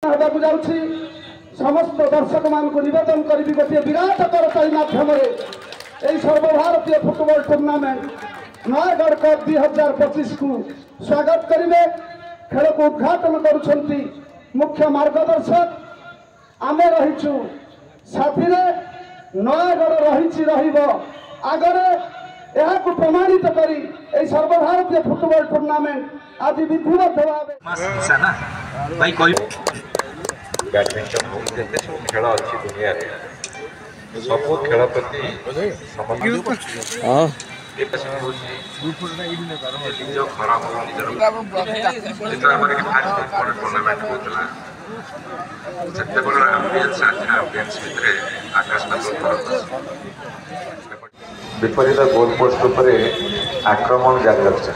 समस्त दर्शक मान को निवेदन करी गोटे विराट करताली माध्यम सर्वभारतीय फुटबॉल टूर्नामेंट नयगढ़ कप 2025 को स्वागत करेंगे। खेल को उद्घाटन करुछंती मुख्य मार्गदर्शक आमे रहीचु साथी नयगढ़ रही आगरे यह प्रमाणित करी सर्वभारतीय फुटबॉल टूर्नामेंट आज विधिवत भाव बैडमिंटन हो जिते सब खेल अच्छी दुनिया सब खेल प्रति खराब विपरीत गोल पोस्ट आक्रमण जारी रखते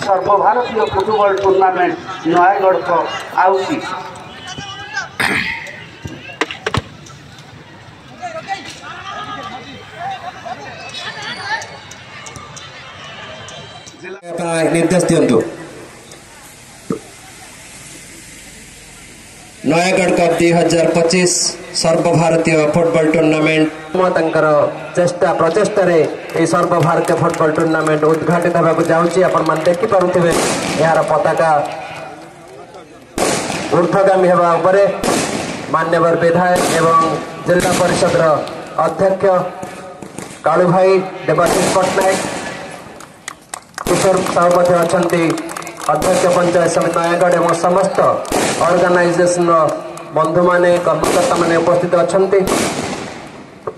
सर्वभारतीय फुटबॉल टूर्नामेंट नयगढ़ को आउची निर्देश दिंतु नयगढ़ कप 2025 सर्वभारतीय फुटबॉल टूर्नामेंट चेष्टा प्रचेष्टा सर्वभारतीय फुटबॉल टूर्नामेंट उद्घाटित होगा जाऊँगी। आपण देखिपे यार पताका ऊर्ध्वगामी होगा मान्यवर विधायक एवं जिला परिषद अध्यक्ष कालू भाई देवाशीष पट्टनायक किशोर साहू अच्छा अध्यक्ष पंचायत समिति नयगढ़ एवं समस्त ऑर्गेनाइजेशन बंधु माने कर्मकर्ता माने उपस्थित अच्छा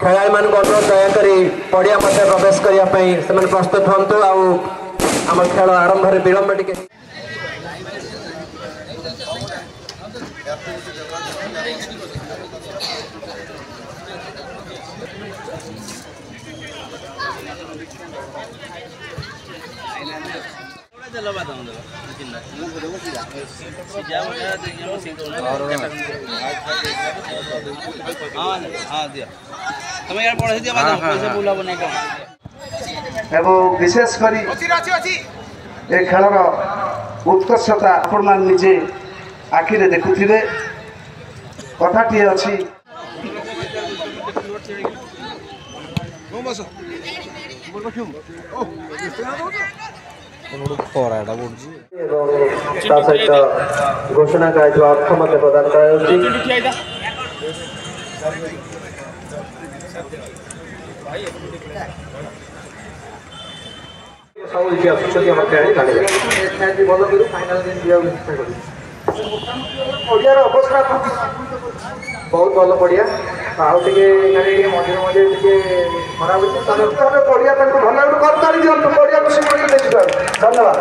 खेला मान अनुरोध दयाकोरी पड़िया मध्य प्रवेश करने प्रस्तुत हूँ आम खेल आरंभ विलंब टिके विशेषकर खेलर उत्कर्षता आपण निजे आखिरे देखुथिबे कथाटी अच्छी सहित घोषणा का अर्थ मत प्रदान कर अवस्था बहुत भल पड़िया आउटे मझे मझे खराब पड़िया भल पड़िया धन्यवाद।